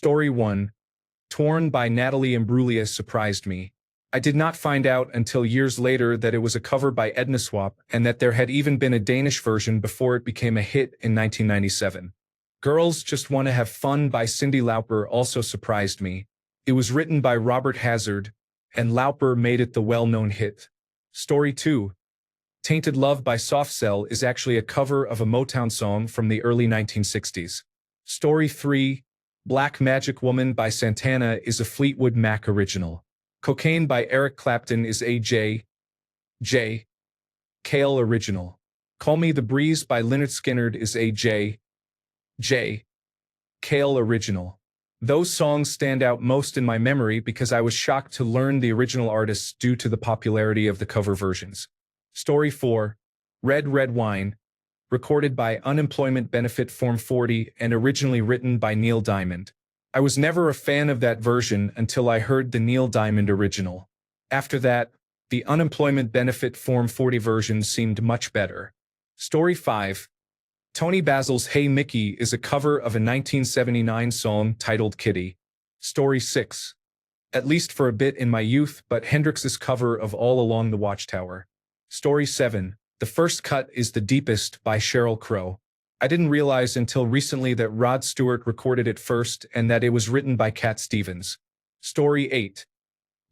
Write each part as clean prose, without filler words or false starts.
Story 1. Torn by Natalie Imbruglia surprised me. I did not find out until years later that it was a cover by Edna Swap and that there had even been a Danish version before it became a hit in 1997. Girls Just Wanna Have Fun by Cyndi Lauper also surprised me. It was written by Robert Hazard, and Lauper made it the well-known hit. Story 2. Tainted Love by Soft Cell is actually a cover of a Motown song from the early 1960s. Story 3. Black Magic Woman by Santana is a Fleetwood Mac original. Cocaine by Eric Clapton is a J. Cale original. Call Me the Breeze by Lynyrd Skynyrd is a J. Cale original. Those songs stand out most in my memory because I was shocked to learn the original artists due to the popularity of the cover versions. Story 4. Red Red Wine, recorded by Unemployment Benefit Form 40 and originally written by Neil Diamond. I was never a fan of that version until I heard the Neil Diamond original. After that, the Unemployment Benefit Form 40 version seemed much better. Story 5. Tony Basil's Hey Mickey is a cover of a 1979 song titled Kitty. Story 6. At least for a bit in my youth, but Hendrix's cover of All Along the Watchtower. Story 7. The First Cut is the Deepest by Sheryl Crow. I didn't realize until recently that Rod Stewart recorded it first and that it was written by Cat Stevens. Story 8.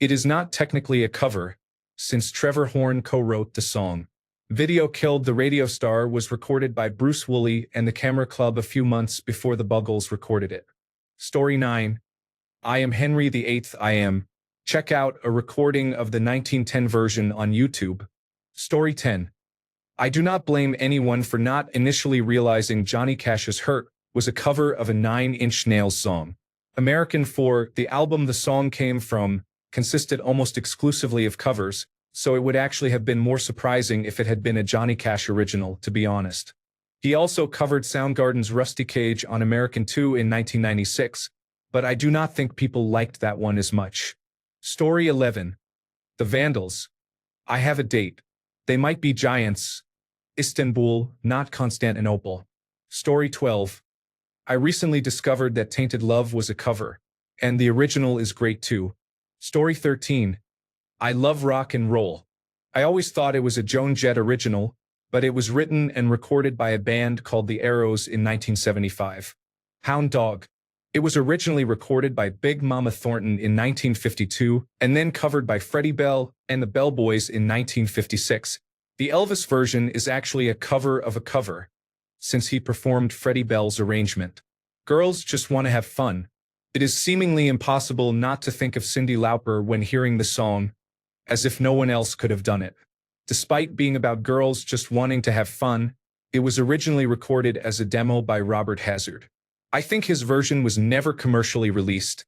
It is not technically a cover, since Trevor Horn co-wrote the song. Video Killed the Radio Star was recorded by Bruce Woolley and the Camera Club a few months before the Buggles recorded it. Story 9. I Am Henry VIII I Am. Check out a recording of the 1910 version on YouTube. Story 10. I Do Not Blame Anyone for Not Initially Realizing Johnny Cash's Hurt was a cover of a Nine Inch Nails song. American 4, the album the song came from, consisted almost exclusively of covers, so it would actually have been more surprising if it had been a Johnny Cash original, to be honest. He also covered Soundgarden's Rusty Cage on American 2 in 1996, but I do not think people liked that one as much. Story 11. The Vandals. I Have a Date. They Might Be Giants. Istanbul, not Constantinople. Story 12. I recently discovered that Tainted Love was a cover, and the original is great too. Story 13. I Love Rock and Roll. I always thought it was a Joan Jett original, but it was written and recorded by a band called The Arrows in 1975. Hound Dog. It was originally recorded by Big Mama Thornton in 1952 and then covered by Freddie Bell and the Bell Boys in 1956. The Elvis version is actually a cover of a cover, since he performed Freddie Bell's arrangement. Girls Just Wanna Have Fun. It is seemingly impossible not to think of Cyndi Lauper when hearing the song, as if no one else could have done it. Despite being about girls just wanting to have fun, it was originally recorded as a demo by Robert Hazard. I think his version was never commercially released.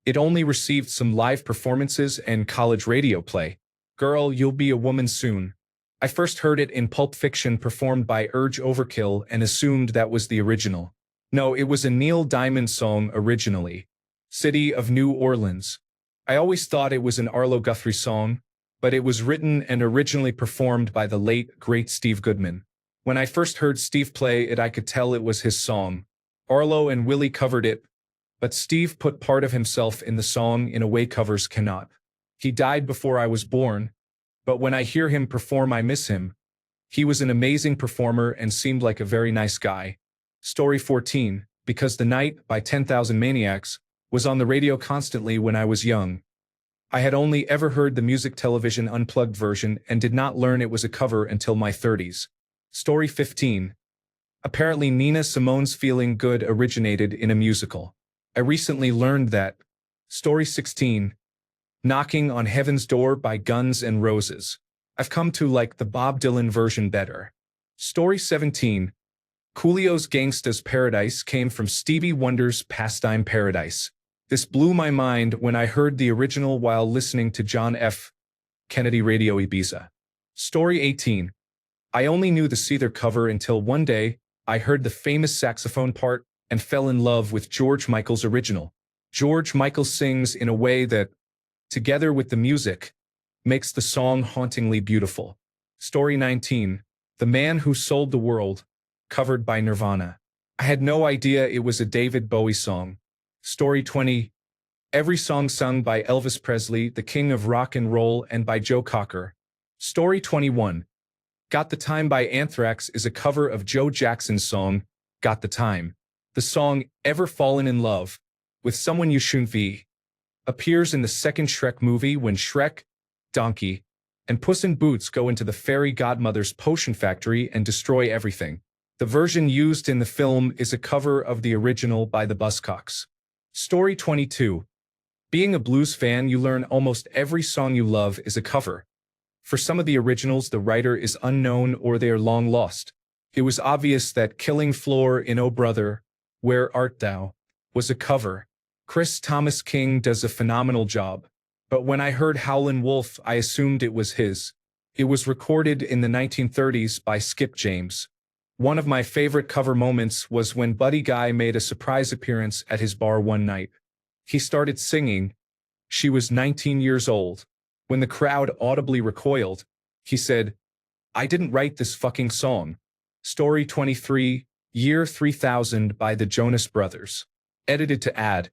It only received some live performances and college radio play. Girl, You'll Be a Woman Soon. I first heard it in Pulp Fiction performed by Urge Overkill and assumed that was the original. No, it was a Neil Diamond song originally. City of New Orleans. I always thought it was an Arlo Guthrie song, but it was written and originally performed by the late, great Steve Goodman. When I first heard Steve play it, I could tell it was his song. Arlo and Willie covered it, but Steve put part of himself in the song in a way covers cannot. He died before I was born, but when I hear him perform I miss him. He was an amazing performer and seemed like a very nice guy. Story 14, Because the Night by 10,000 Maniacs was on the radio constantly when I was young. I had only ever heard the Music Television Unplugged version and did not learn it was a cover until my 30s. Story 15. Apparently Nina Simone's Feeling Good originated in a musical. I recently learned that. Story 16. Knocking on Heaven's Door by Guns N' Roses. I've come to like the Bob Dylan version better. Story 17. Coolio's Gangsta's Paradise came from Stevie Wonder's Pastime Paradise. This blew my mind when I heard the original while listening to John F. Kennedy Radio Ibiza. Story 18. I only knew the Seether cover until one day I heard the famous saxophone part and fell in love with George Michael's original. George Michael sings in a way that, together with the music, makes the song hauntingly beautiful. Story 19. The Man Who Sold the World, covered by Nirvana. I had no idea it was a David Bowie song. Story 20. Every song sung by Elvis Presley, the king of rock and roll, and by Joe Cocker. Story 21. Got the Time by Anthrax is a cover of Joe Jackson's song, Got the Time. The song, Ever Fallen in Love with Someone You Shouldn't Be, appears in the second Shrek movie when Shrek, Donkey, and Puss in Boots go into the fairy godmother's potion factory and destroy everything. The version used in the film is a cover of the original by the Buzzcocks. Story 22. Being a blues fan, you learn almost every song you love is a cover. For some of the originals, the writer is unknown or they are long lost. It was obvious that Killing Floor in Oh Brother, Where Art Thou was a cover. Chris Thomas King does a phenomenal job, but when I heard Howlin' Wolf, I assumed it was his. It was recorded in the 1930s by Skip James. One of my favorite cover moments was when Buddy Guy made a surprise appearance at his bar one night. He started singing, She Was 19 Years Old. When the crowd audibly recoiled, he said, I didn't write this fucking song. Story 23, Year 3000 by the Jonas Brothers. Edited to add,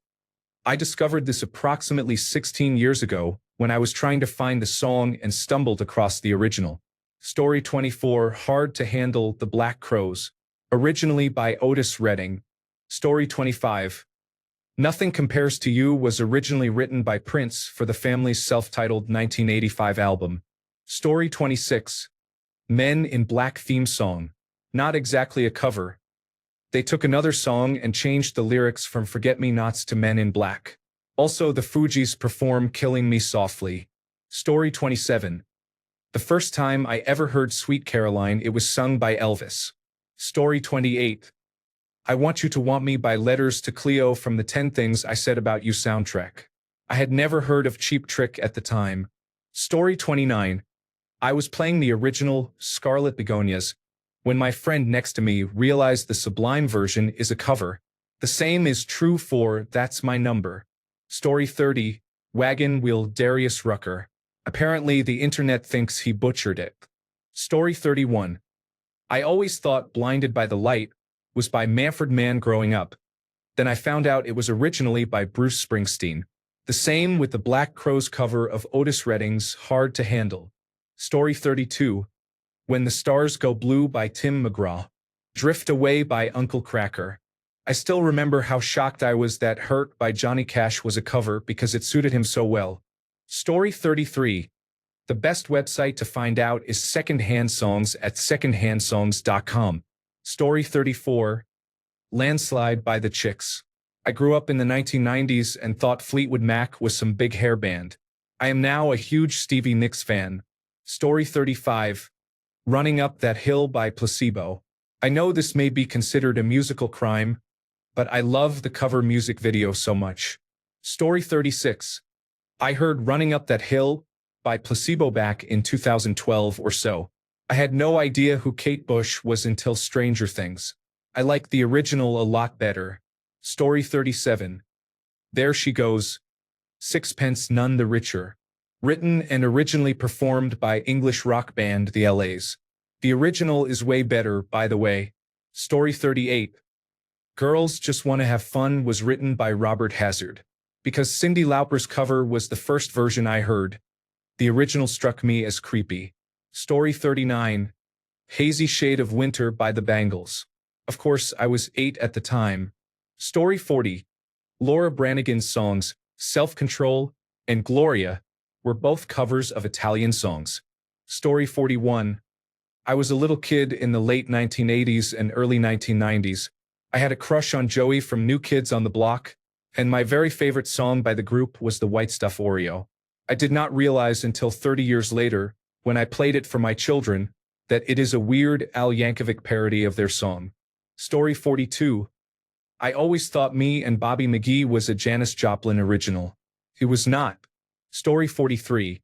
I discovered this approximately 16 years ago when I was trying to find the song and stumbled across the original. Story 24, Hard to Handle, The Black Crowes. Originally by Otis Redding. Story 25. Nothing Compares to You was originally written by Prince for the family's self-titled 1985 album. Story 26. Men in Black theme song. Not exactly a cover. They took another song and changed the lyrics from Forget-Me-Nots to Men in Black. Also, the Fugees perform Killing Me Softly. Story 27. The first time I ever heard Sweet Caroline, it was sung by Elvis. Story 28. I Want You to Want Me by Letters to Cleo from the 10 Things I Said About You soundtrack. I had never heard of Cheap Trick at the time. Story 29. I was playing the original Scarlet Begonias when my friend next to me realized the Sublime version is a cover. The same is true for That's My Number. Story 30. Wagon Wheel Darius Rucker. Apparently the internet thinks he butchered it. Story 31. I always thought Blinded by the Light was by Manfred Mann growing up. Then I found out it was originally by Bruce Springsteen. The same with the Black Crowes cover of Otis Redding's Hard to Handle. Story 32. When the Stars Go Blue by Tim McGraw. Drift Away by Uncle Kracker. I still remember how shocked I was that Hurt by Johnny Cash was a cover because it suited him so well. Story 33. The best website to find out is secondhand songs at secondhandsongs.com. Story 34. Landslide by the Chicks. I grew up in the 1990s and thought Fleetwood Mac was some big hair band. I am now a huge Stevie Nicks fan. Story 35. Running Up That Hill by Placebo. I know this may be considered a musical crime, but I love the cover music video so much. Story 36. I heard Running Up That Hill by Placebo back in 2012 or so. I had no idea who Kate Bush was until Stranger Things. I like the original a lot better. Story 37. There She Goes. Sixpence None the Richer. Written and originally performed by English rock band The LAs. The original is way better, by the way. Story 38. Girls Just Wanna Have Fun was written by Robert Hazard. Because Cyndi Lauper's cover was the first version I heard, the original struck me as creepy. Story 39. Hazy Shade of Winter by the Bangles. Of course, I was 8 at the time. Story 40. Laura Branigan's songs, Self-Control and Gloria, were both covers of Italian songs. Story 41. I was a little kid in the late 1980s and early 1990s. I had a crush on Joey from New Kids on the Block, and my very favorite song by the group was the White Stuff Oreo. I did not realize until 30 years later, when I played it for my children, that it is a weird Al Yankovic parody of their song. Story 42. I always thought Me and Bobby McGee was a Janis Joplin original. It was not. Story 43.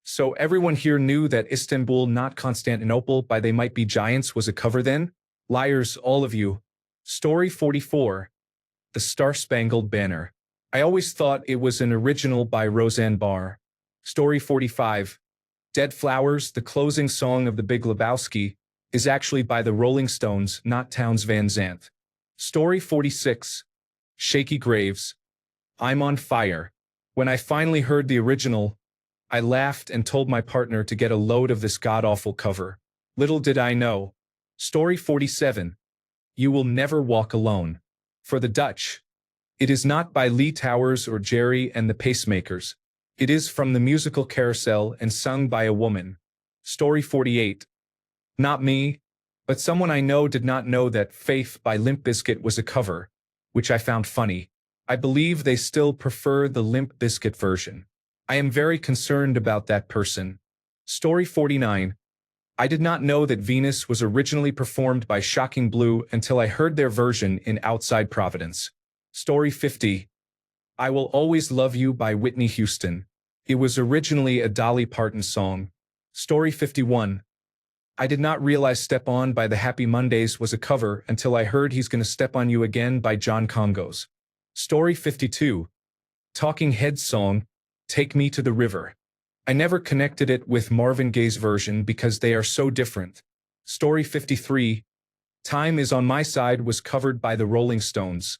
So everyone here knew that Istanbul Not Constantinople by They Might Be Giants was a cover then? Liars, all of you. Story 44. The Star-Spangled Banner. I always thought it was an original by Roseanne Barr. Story 45. Dead Flowers, the closing song of The Big Lebowski, is actually by the Rolling Stones, not Townes Van Zandt. Story 46. Shaky Graves. I'm on fire. When I finally heard the original, I laughed and told my partner to get a load of this god-awful cover. Little did I know. Story 47. You Will Never Walk Alone. For the Dutch. It is not by Lee Towers or Jerry and the Pacemakers. It is from the musical Carousel and sung by a woman. Story 48. Not me, but someone I know did not know that Faith by Limp Bizkit was a cover, which I found funny. I believe they still prefer the Limp Bizkit version. I am very concerned about that person. Story 49. I did not know that Venus was originally performed by Shocking Blue until I heard their version in Outside Providence. Story 50. I Will Always Love You by Whitney Houston. It was originally a Dolly Parton song. Story 51. I did not realize Step On by the Happy Mondays was a cover until I heard He's Gonna Step on You Again by John Congos. Story 52. Talking Heads song, Take Me to the River. I never connected it with Marvin Gaye's version because they are so different. Story 53. Time Is on My Side was covered by the Rolling Stones.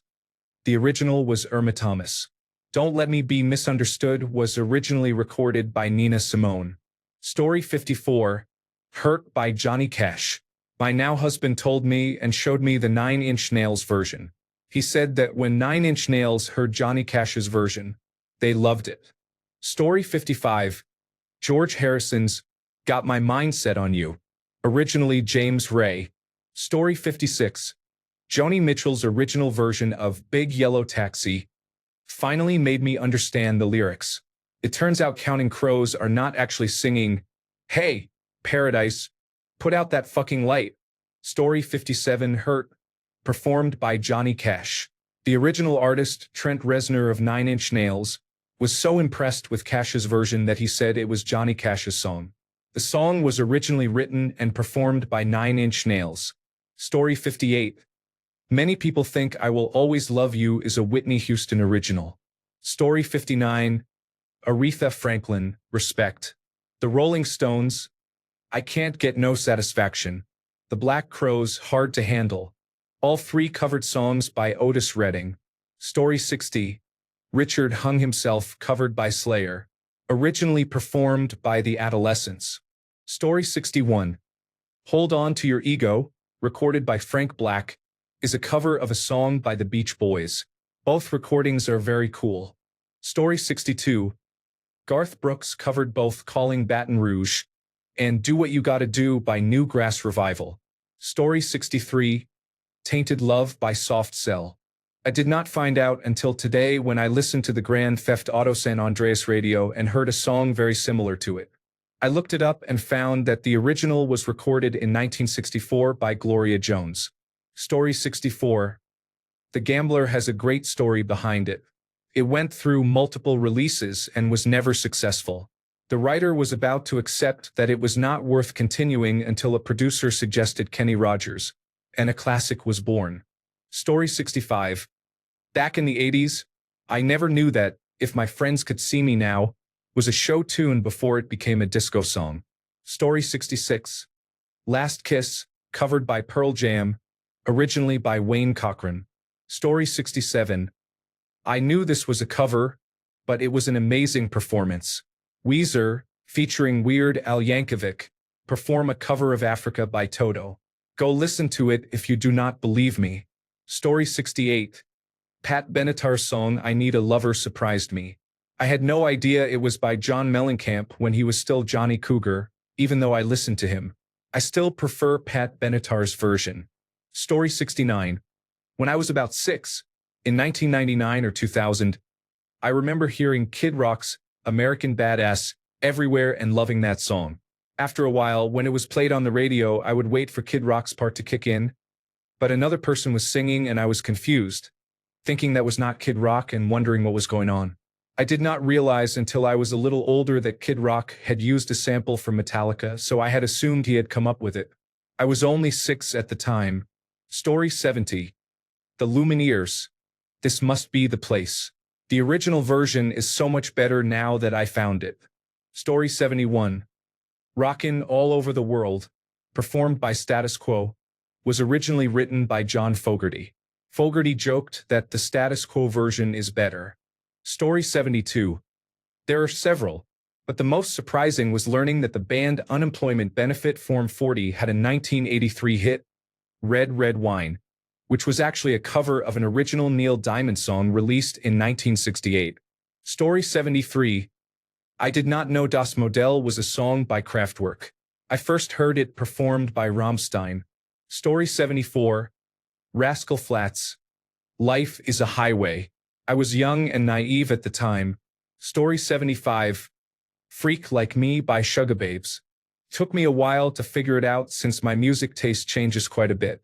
The original was Irma Thomas. Don't Let Me Be Misunderstood was originally recorded by Nina Simone. Story 54. Hurt by Johnny Cash. My now husband told me and showed me the 9 Inch Nails version. He said that when 9 Inch Nails heard Johnny Cash's version, they loved it. Story 55. George Harrison's Got My Mind Set on You. Originally James Ray. Story 56. Joni Mitchell's original version of Big Yellow Taxi finally made me understand the lyrics. It turns out Counting Crows are not actually singing, "Hey, Paradise, put out that fucking light." Story 57. Hurt, performed by Johnny Cash. The original artist, Trent Reznor of 9 Inch Nails, was so impressed with Cash's version that he said it was Johnny Cash's song. The song was originally written and performed by 9 Inch Nails. Story 58. Many people think I Will Always Love You is a Whitney Houston original. Story 59. Aretha Franklin, Respect. The Rolling Stones, I Can't Get No Satisfaction. The Black Crowes, Hard to Handle. All 3 covered songs by Otis Redding. Story 60. Richard Hung Himself, covered by Slayer. Originally performed by The Adolescents. Story 61. Hold On to Your Ego, recorded by Frank Black, is a cover of a song by the Beach Boys. Both recordings are very cool. Story 62. Garth Brooks covered both Calling Baton Rouge and Do What You Gotta Do by Newgrass Revival. Story 63. Tainted Love by Soft Cell. I did not find out until today when I listened to the Grand Theft Auto San Andreas radio and heard a song very similar to it. I looked it up and found that the original was recorded in 1964 by Gloria Jones. Story 64. The Gambler has a great story behind it. It went through multiple releases and was never successful. The writer was about to accept that it was not worth continuing until a producer suggested Kenny Rogers, and a classic was born. Story 65. Back in the 80s, I never knew that If My Friends Could See Me Now was a show tune before it became a disco song. Story 66. Last Kiss, covered by Pearl Jam, originally by Wayne Cochran. Story 67. I knew this was a cover, but it was an amazing performance. Weezer, featuring Weird Al Yankovic, perform a cover of Africa by Toto. Go listen to it if you do not believe me. Story 68. Pat Benatar's song I Need a Lover surprised me. I had no idea it was by John Mellencamp when he was still Johnny Cougar, even though I listened to him. I still prefer Pat Benatar's version. Story 69. When I was about 6, in 1999 or 2000, I remember hearing Kid Rock's American Badass everywhere and loving that song. After a while, when it was played on the radio, I would wait for Kid Rock's part to kick in, but another person was singing and I was confused, thinking that was not Kid Rock and wondering what was going on. I did not realize until I was a little older that Kid Rock had used a sample from Metallica, so I had assumed he had come up with it. I was only 6 at the time. Story 70. The Lumineers. This Must Be the Place. The original version is so much better now that I found it. Story 71. Rockin' All Over the World, performed by Status Quo, was originally written by John Fogerty. Fogerty joked that the Status Quo version is better. Story 72. There are several, but the most surprising was learning that the band Unemployment Benefit Form 40 had a 1983 hit, Red Red Wine, which was actually a cover of an original Neil Diamond song released in 1968. Story 73. I did not know Das Modell was a song by Kraftwerk. I first heard it performed by Rammstein. Story 74. Rascal Flatts. Life is a Highway. I was young and naive at the time. Story 75. Freak Like Me by Sugababes. Took me a while to figure it out since my music taste changes quite a bit.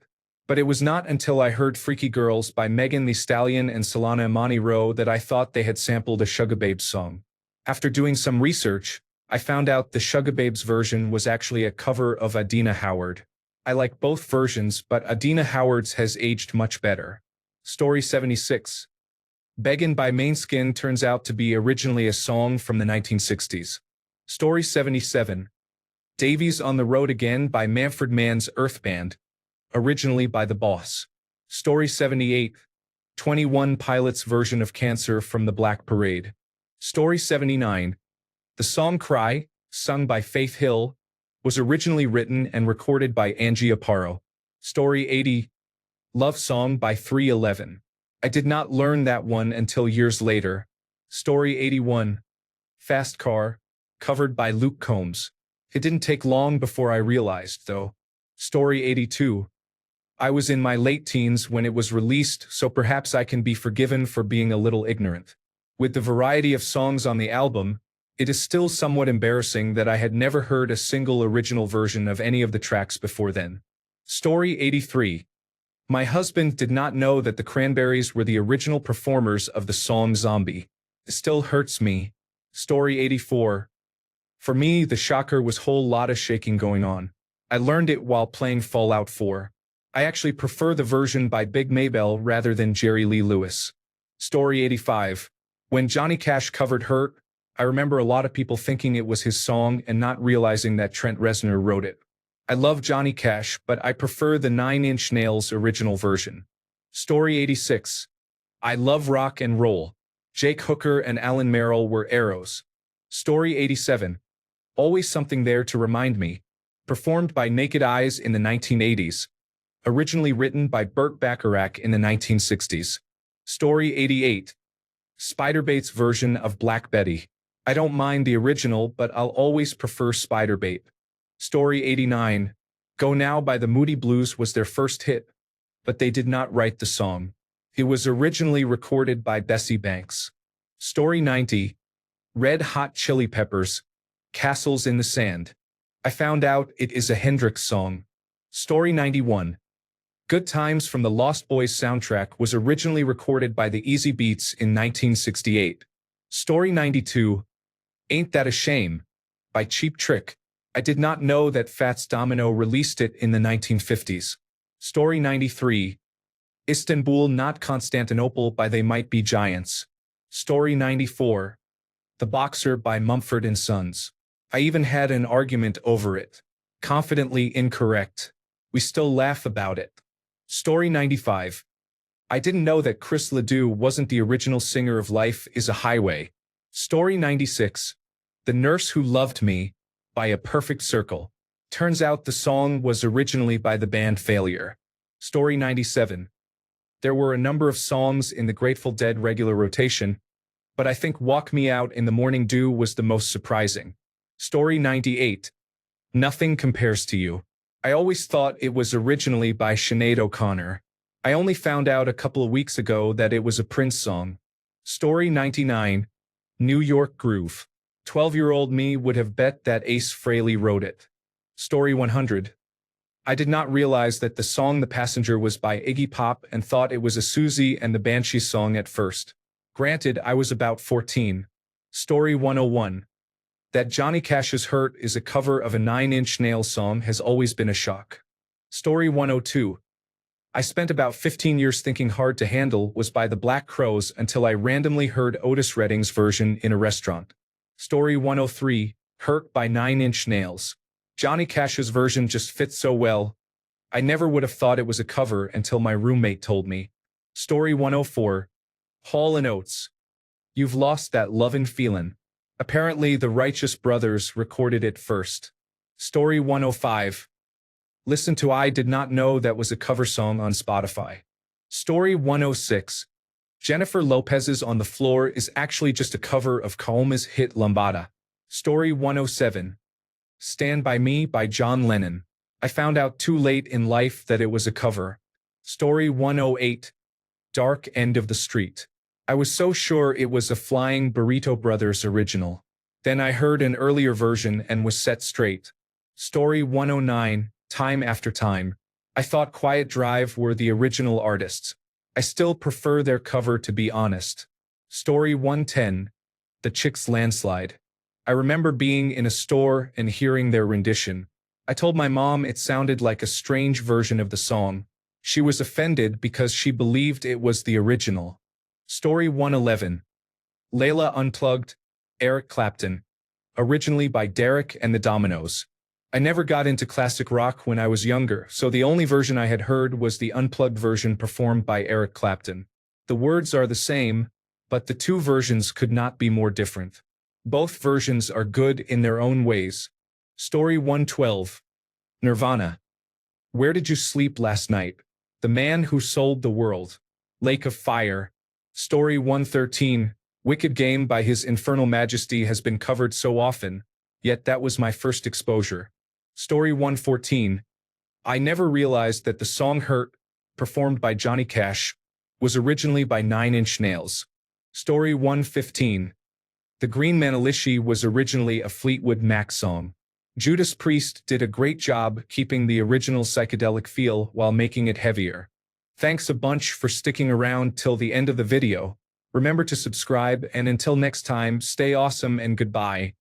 But it was not until I heard Freaky Girls by Megan Thee Stallion and Solana Imani Rowe that I thought they had sampled a Sugababes song. After doing some research, I found out the Sugababes version was actually a cover of Adina Howard. I like both versions, but Adina Howard's has aged much better. Story 76. Beggin' by Mainskin turns out to be originally a song from the 1960s. Story 77. Davies on the Road Again by Manfred Mann's Earth Band, originally by The Boss. Story 78. 21 Pilots' version of Cancer from the Black Parade. Story 79. The song Cry, sung by Faith Hill, was originally written and recorded by Angie Aparo. Story 80. Love Song by 311. I did not learn that one until years later. Story 81. Fast Car, covered by Luke Combs. It didn't take long before I realized, though. Story 82. I was in my late teens when it was released, so perhaps I can be forgiven for being a little ignorant. With the variety of songs on the album, it is still somewhat embarrassing that I had never heard a single original version of any of the tracks before then. Story 83. My husband did not know that the Cranberries were the original performers of the song Zombie. It still hurts me. Story 84. For me, the shocker was whole lot of shaking going on. I learned it while playing Fallout 4. I actually prefer the version by Big Maybell rather than Jerry Lee Lewis. Story 85. When Johnny Cash covered Hurt, I remember a lot of people thinking it was his song and not realizing that Trent Reznor wrote it. I love Johnny Cash, but I prefer the Nine Inch Nails original version. Story 86. I love rock and roll. Jake Hooker and Alan Merrill were arrows. Story 87. Always Something There to Remind Me, performed by Naked Eyes in the 1980s. Originally written by Burt Bacharach in the 1960s. Story 88. Spiderbait's version of Black Betty. I don't mind the original, but I'll always prefer Spiderbait. Story 89. Go Now by the Moody Blues was their first hit, but they did not write the song. It was originally recorded by Bessie Banks. Story 90. Red Hot Chili Peppers, Castles in the Sand. I found out it is a Hendrix song. Story 91. Good Times from the Lost Boys soundtrack was originally recorded by the Easy Beats in 1968. Story 92. Ain't That a Shame by Cheap Trick. I did not know that Fats Domino released it in the 1950s. Story 93. Istanbul Not Constantinople by They Might Be Giants. Story 94. The Boxer by Mumford & Sons. I even had an argument over it. Confidently incorrect. We still laugh about it. Story 95. I didn't know that Chris Ledoux wasn't the original singer of Life is a Highway. Story 96. The Nurse Who Loved Me by A Perfect Circle. Turns out the song was originally by the band Failure. Story 97. There were a number of songs in the Grateful Dead regular rotation, but I think Walk Me Out in the Morning Dew was the most surprising. Story 98. Nothing Compares to You. I always thought it was originally by Sinead O'Connor. I only found out a couple of weeks ago that it was a Prince song. Story 99. New York Groove. 12-year-old me would have bet that Ace Frehley wrote it. Story 100. I did not realize that the song The Passenger was by Iggy Pop and thought it was a Susie and the Banshees song at first. Granted, I was about 14. Story 101. That Johnny Cash's Hurt is a cover of a Nine Inch Nails song has always been a shock. Story 102. I spent about 15 years thinking Hard to Handle was by the Black Crowes until I randomly heard Otis Redding's version in a restaurant. Story 103. Hurt by Nine Inch Nails. Johnny Cash's version just fits so well. I never would have thought it was a cover until my roommate told me. Story 104. Hall & Oates. You've lost that lovin' feelin'. Apparently, the Righteous Brothers recorded it first. Story 105. Listen to I Did Not Know That was a cover song on Spotify. Story 106. Jennifer Lopez's On the Floor is actually just a cover of Kaoma's hit Lambada. Story 107. Stand By Me by John Lennon. I found out too late in life that it was a cover. Story 108. Dark End of the Street. I was so sure it was a Flying Burrito Brothers original. Then I heard an earlier version and was set straight. Story 109. Time After Time. I thought Quiet Drive were the original artists. I still prefer their cover, to be honest. Story 110. The Chicks Landslide. I remember being in a store and hearing their rendition. I told my mom it sounded like a strange version of the song. She was offended because she believed it was the original. Story 111. Layla Unplugged, Eric Clapton. Originally by Derek and the Dominoes. I never got into classic rock when I was younger, so the only version I had heard was the unplugged version performed by Eric Clapton. The words are the same, but the two versions could not be more different. Both versions are good in their own ways. Story 112. Nirvana. Where Did You Sleep Last Night? The Man Who Sold the World. Lake of Fire. Story 113. Wicked Game by His Infernal Majesty has been covered so often, yet that was my first exposure. Story 114. I never realized that the song Hurt, performed by Johnny Cash, was originally by 9 Inch Nails. Story 115. The Green Manalishi was originally a Fleetwood Mac song. Judas Priest did a great job keeping the original psychedelic feel while making it heavier. Thanks a bunch for sticking around till the end of the video. Remember to subscribe, and until next time, stay awesome and goodbye.